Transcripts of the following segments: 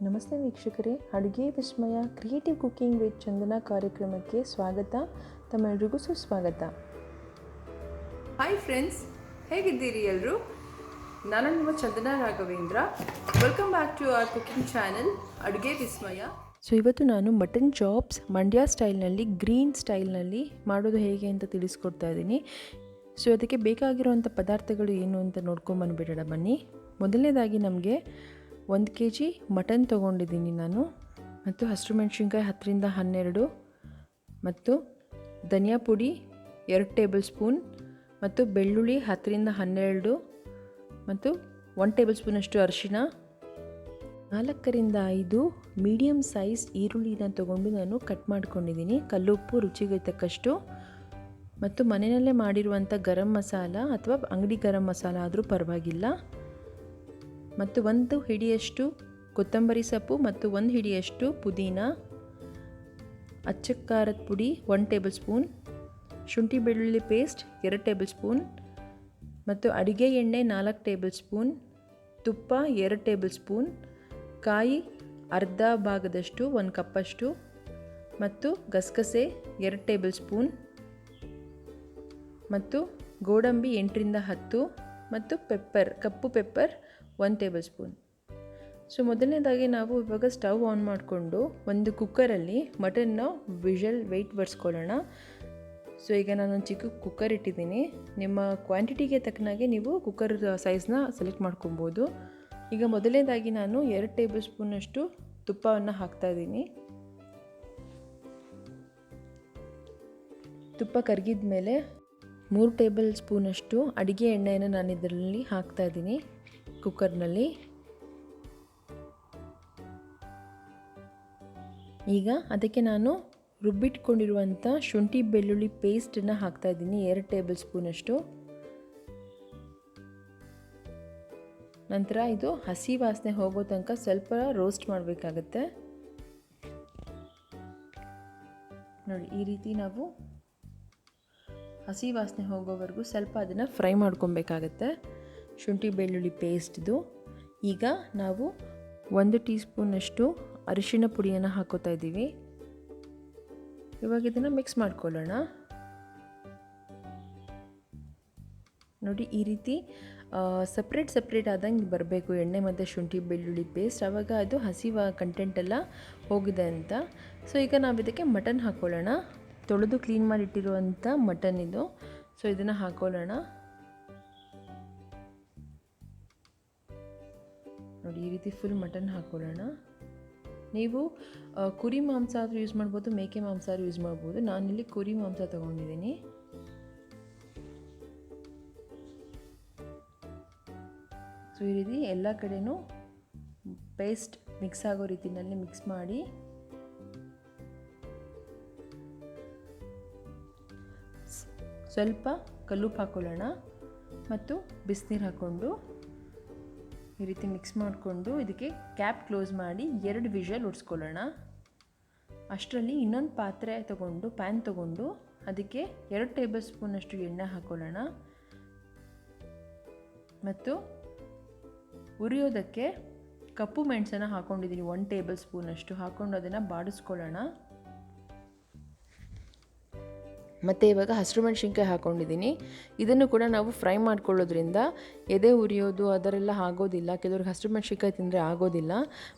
ನಮಸ್ತೆ ವೀಕ್ಷಕರೇ, ಅಡುಗೆ Vismaya creative cooking with Chandana ಕಾರ್ಯಕ್ರಮಕ್ಕೆ ಸ್ವಾಗತ. ತಮ್ಮೆಲ್ಲರಿಗೂ ಸುಸ್ವಾಗತ. ಹಾಯ್ ಫ್ರೆಂಡ್ಸ್, ಹೇಗಿದ್ದೀರಿ ಎಲ್ಲರೂ? ನಾನು ನಿಮ್ಮ Chandana Raghavendra. Welcome back to our cooking channel ಅಡುಗೆ ವಿಸ್ಮಯ. ಇವತ್ತು ನಾನು ಮಟನ್ ಚಾಪ್ಸ್ ಮಂಡ್ಯ ಸ್ಟೈಲ್ನಲ್ಲಿ, ಗ್ರೀನ್ ಸ್ಟೈಲ್ನಲ್ಲಿ ಮಾಡೋದು ಹೇಗೆ ಅಂತ ತಿಳಿಸ್ಕೊಡ್ತಾ ಇದ್ದೀನಿ. ಅದಕ್ಕೆ ಬೇಕಾಗಿರುವಂಥ ಪದಾರ್ಥಗಳು ಏನು ಅಂತ ನೋಡ್ಕೊಂಬಂದುಬಿಡೋಣ ಬನ್ನಿ. ಮೊದಲನೇದಾಗಿ ನಮಗೆ 1 kg ಮಟನ್ ತೊಗೊಂಡಿದ್ದೀನಿ ನಾನು, ಮತ್ತು ಹಸಿರು ಮೆಣಸಿನ್ಕಾಯಿ 10ರಿಂದ 12, ಮತ್ತು ಧನಿಯಾ ಪುಡಿ 2 ಟೇಬಲ್ ಸ್ಪೂನ್, ಮತ್ತು ಬೆಳ್ಳುಳ್ಳಿ 10ರಿಂದ 12, ಮತ್ತು 1 ಟೇಬಲ್ ಸ್ಪೂನಷ್ಟು ಅರಿಶಿನ, 4ರಿಂದ 5 ಮೀಡಿಯಮ್ ಸೈಜ್ ಈರುಳ್ಳಿನ ತೊಗೊಂಡು ನಾನು ಕಟ್ ಮಾಡ್ಕೊಂಡಿದ್ದೀನಿ. ಕಲ್ಲುಪ್ಪು ರುಚಿಗೆ ತಕ್ಕಷ್ಟು, ಮತ್ತು ಮನೆಯಲ್ಲೇ ಮಾಡಿರುವಂಥ ಗರಂ ಮಸಾಲ ಅಥವಾ ಅಂಗಡಿ ಗರಂ ಮಸಾಲ ಆದರೂ ಪರವಾಗಿಲ್ಲ, ಮತ್ತು 1 ಹಿಡಿಯಷ್ಟು ಕೊತ್ತಂಬರಿ ಸೊಪ್ಪು, ಮತ್ತು 1 ಹಿಡಿಯಷ್ಟು ಪುದೀನ, ಅಚ್ಚ ಖಾರದ ಪುಡಿ 1 ಟೇಬಲ್ ಸ್ಪೂನ್, ಶುಂಠಿ ಬೆಳ್ಳುಳ್ಳಿ ಪೇಸ್ಟ್ 2 ಟೇಬಲ್ ಸ್ಪೂನ್, ಮತ್ತು ಅಡುಗೆ ಎಣ್ಣೆ 4 ಟೇಬಲ್ ಸ್ಪೂನ್, ತುಪ್ಪ 2 ಟೇಬಲ್ ಸ್ಪೂನ್, ಕಾಯಿ ಅರ್ಧ ಭಾಗದಷ್ಟು 1 ಕಪ್ಪಷ್ಟು, ಮತ್ತು ಗಸಗಸೆ 2 ಟೇಬಲ್ ಸ್ಪೂನ್, ಮತ್ತು ಗೋಡಂಬಿ 8ರಿಂದ 10, ಮತ್ತು ಕಪ್ಪು ಪೆಪ್ಪರ್ 1 ಟೇಬಲ್ ಸ್ಪೂನ್. ಮೊದಲನೇದಾಗಿ ನಾವು ಇವಾಗ ಸ್ಟವ್ ಆನ್ ಮಾಡಿಕೊಂಡು ಒಂದು ಕುಕ್ಕರಲ್ಲಿ ಮಟನ್ನ ವೆಯ್ಟ್ ಬರ್ಸ್ಕೊಳ್ಳೋಣ. ಈಗ ನಾನೊಂದು ಚಿಕ್ಕ ಕುಕ್ಕರ್ ಇಟ್ಟಿದ್ದೀನಿ. ನಿಮ್ಮ ಕ್ವಾಂಟಿಟಿಗೆ ತಕ್ಕನಾಗೆ ನೀವು ಕುಕ್ಕರ್ ಸೈಜ್ನ ಸೆಲೆಕ್ಟ್ ಮಾಡ್ಕೊಬೋದು. ಈಗ ಮೊದಲನೇದಾಗಿ ನಾನು 2 ಟೇಬಲ್ ಸ್ಪೂನಷ್ಟು ತುಪ್ಪವನ್ನು ಹಾಕ್ತಾಯಿದ್ದೀನಿ. ತುಪ್ಪ ಕರಗಿದ ಮೇಲೆ 3 ಟೇಬಲ್ ಸ್ಪೂನಷ್ಟು ಅಡುಗೆ ಎಣ್ಣೆಯನ್ನು ನಾನು ಇದರಲ್ಲಿ ಹಾಕ್ತಾಯಿದ್ದೀನಿ ಕುಕ್ಕರ್ನಲ್ಲಿ. ಈಗ ಅದಕ್ಕೆ ನಾನು ರುಬ್ಬಿಟ್ಕೊಂಡಿರುವಂಥ ಶುಂಠಿ ಬೆಳ್ಳುಳ್ಳಿ ಪೇಸ್ಟನ್ನು ಹಾಕ್ತಾಯಿದ್ದೀನಿ 2 ಟೇಬಲ್ ಸ್ಪೂನಷ್ಟು. ನಂತರ ಇದು ಹಸಿ ವಾಸನೆ ಹೋಗೋ ತನಕ ಸ್ವಲ್ಪ ರೋಸ್ಟ್ ಮಾಡಬೇಕಾಗತ್ತೆ. ನೋಡಿ, ಈ ರೀತಿ ನಾವು ಹಸಿ ವಾಸನೆ ಹೋಗೋವರೆಗೂ ಸ್ವಲ್ಪ ಅದನ್ನು ಫ್ರೈ ಮಾಡ್ಕೊಬೇಕಾಗತ್ತೆ, ಶುಂಠಿ ಬೆಳ್ಳುಳ್ಳಿ ಪೇಸ್ಟ್ದು. ಈಗ ನಾವು 1 ಟೀ ಸ್ಪೂನಷ್ಟು ಅರಿಶಿಣ ಪುಡಿಯನ್ನು ಹಾಕೋತಾ ಇದ್ದೀವಿ. ಇವಾಗ ಇದನ್ನು ಮಿಕ್ಸ್ ಮಾಡ್ಕೊಳ್ಳೋಣ. ನೋಡಿ, ಈ ರೀತಿ ಸಪ್ರೇಟ್ ಆದಂಗೆ ಬರಬೇಕು ಎಣ್ಣೆ ಮತ್ತು ಶುಂಠಿ ಬೆಳ್ಳುಳ್ಳಿ ಪೇಸ್ಟ್, ಆವಾಗ ಅದು ಹಸಿ ಕಂಟೆಂಟೆಲ್ಲ ಹೋಗಿದೆ ಅಂತ. ಈಗ ನಾವು ಇದಕ್ಕೆ ಮಟನ್ ಹಾಕ್ಕೊಳ್ಳೋಣ. ತೊಳೆದು ಕ್ಲೀನ್ ಮಾಡಿಟ್ಟಿರುವಂಥ ಮಟನ್ ಇದು. ಇದನ್ನು ಹಾಕ್ಕೊಳ್ಳೋಣ. ನೋಡಿ, ಈ ರೀತಿ ಫುಲ್ ಮಟನ್ ಹಾಕ್ಕೊಳ್ಳೋಣ. ನೀವು ಕುರಿ ಮಾಂಸ ಆದರೂ ಯೂಸ್ ಮಾಡ್ಬೋದು, ಮೇಕೆ ಮಾಂಸ ಆದರೂ ಯೂಸ್ ಮಾಡ್ಬೋದು. ನಾನಿಲ್ಲಿ ಕುರಿ ಮಾಂಸ ತೊಗೊಂಡಿದ್ದೀನಿ. ಈ ರೀತಿ ಎಲ್ಲ ಕಡೆನೂ ಪೇಸ್ಟ್ ಮಿಕ್ಸ್ ಆಗೋ ರೀತಿಯಲ್ಲಿ ಮಿಕ್ಸ್ ಮಾಡಿ ಸ್ವಲ್ಪ ಕಲ್ಲುಪ್ಪು ಹಾಕ್ಕೊಳ್ಳೋಣ, ಮತ್ತು ಬಿಸಿನೀರು ಹಾಕ್ಕೊಂಡು ಈ ರೀತಿ ಮಿಕ್ಸ್ ಮಾಡಿಕೊಂಡು ಇದಕ್ಕೆ ಕ್ಯಾಪ್ ಕ್ಲೋಸ್ ಮಾಡಿ 2 ವಿಷಲ್ ಹೊಡ್ಸ್ಕೊಳ್ಳೋಣ. ಅಷ್ಟರಲ್ಲಿ ಇನ್ನೊಂದು ಪ್ಯಾನ್ ತೊಗೊಂಡು ಅದಕ್ಕೆ 2 ಟೇಬಲ್ ಸ್ಪೂನಷ್ಟು ಎಣ್ಣೆ ಹಾಕ್ಕೊಳ್ಳೋಣ, ಮತ್ತು ಉರಿಯೋದಕ್ಕೆ ಕಪ್ಪು ಮೆಣಸನ್ನು ಹಾಕ್ಕೊಂಡಿದ್ದೀನಿ 1 ಟೇಬಲ್ ಸ್ಪೂನಷ್ಟು ಹಾಕ್ಕೊಂಡು ಅದನ್ನು ಬಾಡಿಸ್ಕೊಳ್ಳೋಣ. ಮತ್ತು ಇವಾಗ ಹಸಿರು ಮೆಣಸಿನ್ಕಾಯಿ ಹಾಕ್ಕೊಂಡಿದ್ದೀನಿ. ಇದನ್ನು ಕೂಡ ನಾವು ಫ್ರೈ ಮಾಡ್ಕೊಳ್ಳೋದ್ರಿಂದ ಎದೆ ಉರಿಯೋದು ಅದರೆಲ್ಲ ಆಗೋದಿಲ್ಲ. ಕೆಲವ್ರಿಗೆ ಹಸಿರು ಮೆಣಸಿನ್ಕಾಯಿ ತಿಂದರೆ ಆಗೋದಿಲ್ಲ.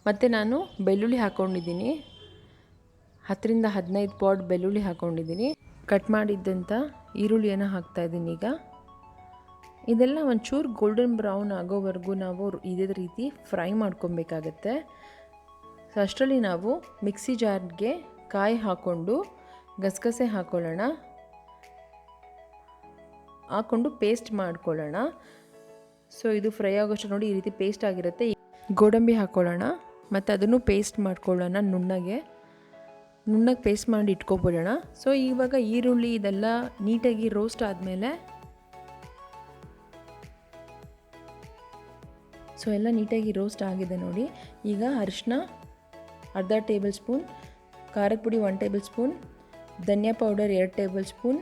ಮತ್ತು ನಾನು ಬೆಳ್ಳುಳ್ಳಿ ಹಾಕ್ಕೊಂಡಿದ್ದೀನಿ, 10ರಿಂದ 15 ಪಾಟ್ ಬೆಳ್ಳುಳ್ಳಿ ಹಾಕ್ಕೊಂಡಿದ್ದೀನಿ. ಕಟ್ ಮಾಡಿದ್ದಂಥ ಈರುಳ್ಳಿಯನ್ನು ಹಾಕ್ತಾಯಿದ್ದೀನಿ. ಈಗ ಇದೆಲ್ಲ ಒಂಚೂರು ಗೋಲ್ಡನ್ ಬ್ರೌನ್ ಆಗೋವರೆಗೂ ನಾವು ಇದೇ ರೀತಿ ಫ್ರೈ ಮಾಡ್ಕೊಬೇಕಾಗತ್ತೆ. ಅಷ್ಟರಲ್ಲಿ ನಾವು ಮಿಕ್ಸಿ ಜಾರ್ಗೆ ಕಾಯಿ ಹಾಕ್ಕೊಂಡು ಗಸಗಸೆ ಹಾಕ್ಕೊಂಡು ಪೇಸ್ಟ್ ಮಾಡ್ಕೊಳ್ಳೋಣ. ಇದು ಫ್ರೈ ಆಗೋಷ್ಟು ನೋಡಿ ಈ ರೀತಿ ಪೇಸ್ಟ್ ಆಗಿರುತ್ತೆ. ಗೋಡಂಬಿ ಹಾಕ್ಕೊಳ್ಳೋಣ, ಮತ್ತು ಅದನ್ನು ಪೇಸ್ಟ್ ಮಾಡ್ಕೊಳ್ಳೋಣ, ನುಣ್ಣಗೆ ಪೇಸ್ಟ್ ಮಾಡಿ ಇಟ್ಕೊಬಿಡೋಣ. ಇವಾಗ ಈರುಳ್ಳಿ ಇದೆಲ್ಲ ನೀಟಾಗಿ ರೋಸ್ಟ್ ಆದಮೇಲೆ ಎಲ್ಲ ನೀಟಾಗಿ ರೋಸ್ಟ್ ಆಗಿದೆ ನೋಡಿ. ಈಗ ಅರಿಶಿನ ಅರ್ಧ ಟೇಬಲ್ ಸ್ಪೂನ್, ಖಾರದ ಪುಡಿ 1 ಟೇಬಲ್ ಸ್ಪೂನ್, ಧನಿಯಾ ಪೌಡರ್ 2 ಟೇಬಲ್ ಸ್ಪೂನ್,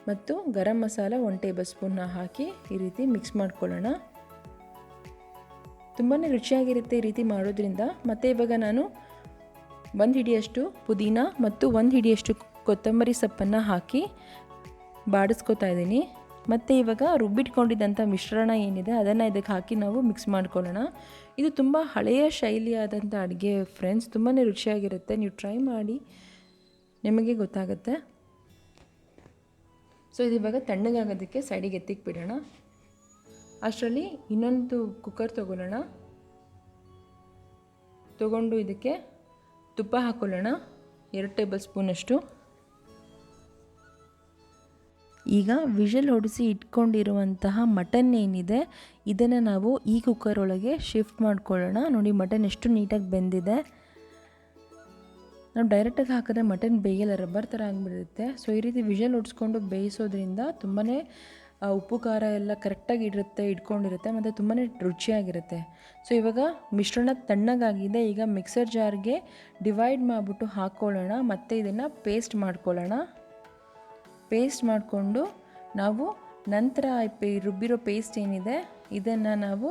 ಮತ್ತು ಗರಂ ಮಸಾಲ 1 ಟೇಬಲ್ ಸ್ಪೂನ್ನ ಹಾಕಿ ಈ ರೀತಿ ಮಿಕ್ಸ್ ಮಾಡ್ಕೊಳ್ಳೋಣ. ತುಂಬಾ ರುಚಿಯಾಗಿರುತ್ತೆ ಈ ರೀತಿ ಮಾಡೋದ್ರಿಂದ. ಮತ್ತು ಇವಾಗ ನಾನು 1 ಹಿಡಿಯಷ್ಟು ಪುದೀನ ಮತ್ತು 1 ಹಿಡಿಯಷ್ಟು ಕೊತ್ತಂಬರಿ ಸೊಪ್ಪನ್ನು ಹಾಕಿ ಬಾಡಿಸ್ಕೊತಾ ಇದ್ದೀನಿ. ಮತ್ತು ಇವಾಗ ರುಬ್ಬಿಟ್ಕೊಂಡಿದ್ದಂಥ ಮಿಶ್ರಣ ಏನಿದೆ ಅದನ್ನು ಇದಕ್ಕೆ ಹಾಕಿ ನಾವು ಮಿಕ್ಸ್ ಮಾಡ್ಕೊಳ್ಳೋಣ. ಇದು ತುಂಬ ಹಳೆಯ ಶೈಲಿಯಾದಂಥ ಅಡುಗೆ ಫ್ರೆಂಡ್ಸ್, ತುಂಬಾ ರುಚಿಯಾಗಿರುತ್ತೆ. ನೀವು ಟ್ರೈ ಮಾಡಿ, ನಿಮಗೆ ಗೊತ್ತಾಗುತ್ತೆ. ಸೊ ಇದು ಇವಾಗ ತಣ್ಣಗಾಗೋದಕ್ಕೆ ಸೈಡಿಗೆ ಎತ್ತಿಕ್ಕೆ ಬಿಡೋಣ. ಅಷ್ಟರಲ್ಲಿ ಇನ್ನೊಂದು ಕುಕ್ಕರ್ ತೊಗೊಳ್ಳೋಣ. ತೊಗೊಂಡು ಇದಕ್ಕೆ ತುಪ್ಪ ಹಾಕ್ಕೊಳ್ಳೋಣ, 2 ಟೇಬಲ್ ಸ್ಪೂನಷ್ಟು. ಈಗ ವಿಷಲ್ ಹೊಡಿಸಿ ಇಟ್ಕೊಂಡಿರುವಂತಹ ಮಟನ್ ಏನಿದೆ ಇದನ್ನು ನಾವು ಈ ಕುಕ್ಕರ್ ಒಳಗೆ ಶಿಫ್ಟ್ ಮಾಡ್ಕೊಳ್ಳೋಣ. ನೋಡಿ ಮಟನ್ ಎಷ್ಟು ನೀಟಾಗಿ ಬೆಂದಿದೆ. ನಾವು ಡೈರೆಕ್ಟಾಗಿ ಹಾಕಿದ್ರೆ ಮಟನ್ ಬೇಯಲ್ಲ, ರಬ್ಬರ್ ಥರ ಆಗಿಬಿಡುತ್ತೆ. ಸೊ ಈ ರೀತಿ ವಿಷಲ್ ಹೊಡಿಸ್ಕೊಂಡು ಬೇಯಿಸೋದ್ರಿಂದ ತುಂಬಾ ಉಪ್ಪು ಖಾರ ಎಲ್ಲ ಕರೆಕ್ಟಾಗಿ ಇಟ್ಕೊಂಡಿರುತ್ತೆ ಮತ್ತು ತುಂಬಾ ರುಚಿಯಾಗಿರುತ್ತೆ. ಸೊ ಇವಾಗ ಮಿಶ್ರಣ ತಣ್ಣಗಾಗಿದೆ. ಈಗ ಮಿಕ್ಸರ್ ಜಾರ್ಗೆ ಡಿವೈಡ್ ಮಾಡಿಬಿಟ್ಟು ಹಾಕ್ಕೊಳ್ಳೋಣ ಮತ್ತು ಇದನ್ನು ಪೇಸ್ಟ್ ಮಾಡ್ಕೊಳ್ಳೋಣ. ಪೇಸ್ಟ್ ಮಾಡಿಕೊಂಡು ನಾವು ನಂತರ ರುಬ್ಬಿರೋ ಪೇಸ್ಟ್ ಏನಿದೆ ಇದನ್ನು ನಾವು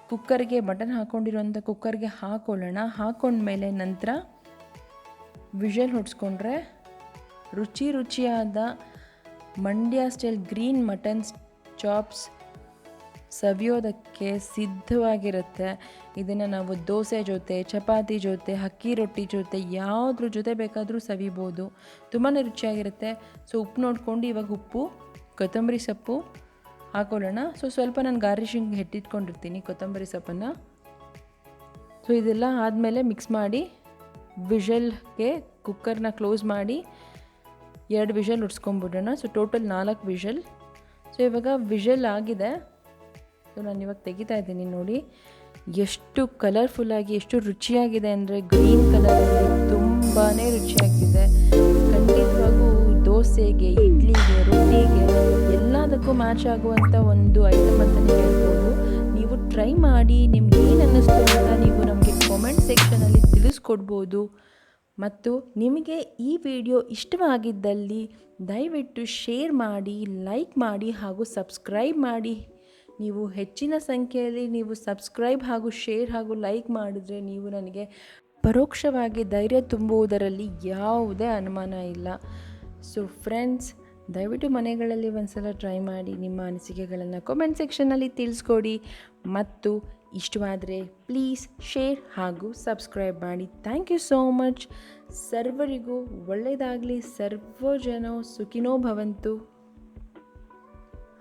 ಕುಕ್ಕರ್ಗೆ, ಮಟನ್ ಹಾಕ್ಕೊಂಡಿರೋಂಥ ಕುಕ್ಕರ್ಗೆ ಹಾಕ್ಕೊಳ್ಳೋಣ. ಹಾಕ್ಕೊಂಡ್ಮೇಲೆ ನಂತರ ವಿಷಲ್ ಹೊಡ್ಸ್ಕೊಂಡ್ರೆ ರುಚಿಯಾದ Mandya style green mutton chops ಸವಿಯೋದಕ್ಕೆ ಸಿದ್ಧವಾಗಿರುತ್ತೆ. ಇದನ್ನು ನಾವು ದೋಸೆ ಜೊತೆ, ಚಪಾತಿ ಜೊತೆ, ಅಕ್ಕಿ ರೊಟ್ಟಿ ಜೊತೆ, ಯಾವುದ್ರ ಜೊತೆ ಬೇಕಾದರೂ ಸವಿಬೋದು. ತುಂಬಾ ರುಚಿಯಾಗಿರುತ್ತೆ. ಸೊ ಉಪ್ಪು ನೋಡಿಕೊಂಡು ಇವಾಗ ಉಪ್ಪು, ಕೊತ್ತಂಬರಿ ಸೊಪ್ಪು ಹಾಕೊಳ್ಳೋಣ. ಸೊ ಸ್ವಲ್ಪ ನಾನು ಗಾರ್ನಿಷಿಂಗ್ ಇಟ್ಟಿಟ್ಕೊಂಡಿರ್ತೀನಿ ಕೊತ್ತಂಬರಿ ಸೊಪ್ಪನ್ನು. ಸೊ ಇದೆಲ್ಲ ಆದಮೇಲೆ ಮಿಕ್ಸ್ ಮಾಡಿ ವಿಷಲ್ಗೆ ಕುಕ್ಕರ್ನ ಕ್ಲೋಸ್ ಮಾಡಿ 2 ವಿಷಲ್ ಉಡ್ಸ್ಕೊಂಬಿಡೋಣ. So total 4 whistle. ಸೊ ಇವಾಗ ವಿಷಲ್ ಆಗಿದೆ. ಸೊ ನಾನು ಇವಾಗ ತೆಗಿತಾ ಇದ್ದೀನಿ. ನೋಡಿ ಎಷ್ಟು ಕಲರ್ಫುಲ್ಲಾಗಿ, ಎಷ್ಟು ರುಚಿಯಾಗಿದೆ ಅಂದರೆ ಗ್ರೀನ್ ಕಲರಲ್ಲಿ ತುಂಬಾ ರುಚಿಯಾಗಿದೆ. ಖಂಡಿತವಾಗೂ ದೋಸೆಗೆ, ಇಡ್ಲಿಗೆ, ರೊಟ್ಟಿಗೆ ಎಲ್ಲದಕ್ಕೂ ಮ್ಯಾಚ್ ಆಗುವಂಥ ಒಂದು ಐಟಮ್ ಅಂತಲೇ ಹೇಳ್ಬೋದು. ನೀವು ಟ್ರೈ ಮಾಡಿ, ನಿಮ್ಗೆ ಏನು ಅನ್ನಿಸ್ತು ಅಂತ ನೀವು ನಮಗೆ ಕಾಮೆಂಟ್ ಸೆಕ್ಷನಲ್ಲಿ ತಿಳಿಸ್ಕೊಡ್ಬೋದು. ಮತ್ತು ನಿಮಗೆ ಈ ವಿಡಿಯೋ ಇಷ್ಟವಾಗಿದ್ದಲ್ಲಿ ದಯವಿಟ್ಟು ಶೇರ್ ಮಾಡಿ, ಲೈಕ್ ಮಾಡಿ ಹಾಗೂ ಸಬ್ಸ್ಕ್ರೈಬ್ ಮಾಡಿ. ನೀವು ಹೆಚ್ಚಿನ ಸಂಖ್ಯೆಯಲ್ಲಿ ನೀವು ಸಬ್ಸ್ಕ್ರೈಬ್ ಹಾಗೂ ಶೇರ್ ಹಾಗೂ ಲೈಕ್ ಮಾಡಿದರೆ ನೀವು ನನಗೆ ಪರೋಕ್ಷವಾಗಿ ಧೈರ್ಯ ತುಂಬುವುದರಲ್ಲಿ ಯಾವುದೇ ಅನುಮಾನ ಇಲ್ಲ. ಸೊ ಫ್ರೆಂಡ್ಸ್, ದಯವಿಟ್ಟು ಮನೆಗಳಲ್ಲಿ ಒಂದ್ಸಲ ಟ್ರೈ ಮಾಡಿ, ನಿಮ್ಮ ಅನಿಸಿಕೆಗಳನ್ನು ಕಾಮೆಂಟ್ ಸೆಕ್ಷನಲ್ಲಿ ತಿಳಿಸ್ಕೊಡಿ. ಮತ್ತು ಇಷ್ಟವಾದರೆ ಪ್ಲೀಸ್ ಶೇರ್ ಹಾಗೂ ಸಬ್ಸ್ಕ್ರೈಬ್ ಮಾಡಿ. Thank you so much. ಸರ್ವರಿಗೂ ಒಳ್ಳೆಯದಾಗಲಿ, ಸರ್ವ ಜನ ಸುಖಿನೋ ಭವಂತು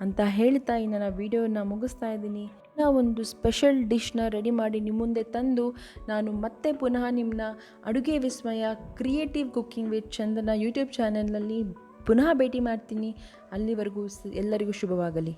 ಅಂತ ಹೇಳ್ತಾ ನನ್ನ ವಿಡಿಯೋನ ಮುಗಿಸ್ತಾ ಇದ್ದೀನಿ. ಒಂದು ಸ್ಪೆಷಲ್ ಡಿಶ್ನ ರೆಡಿ ಮಾಡಿ ನಿಮ್ಮ ಮುಂದೆ ತಂದು ನಾನು ಮತ್ತೆ ಪುನಃ ನಿಮ್ಮನ್ನ Aduge Vismaya creative cooking with Chandana YouTube ಚಾನಲ್ನಲ್ಲಿ ಪುನಃ ಭೇಟಿ ಮಾಡ್ತೀನಿ. ಅಲ್ಲಿವರೆಗೂ ಎಲ್ಲರಿಗೂ ಶುಭವಾಗಲಿ.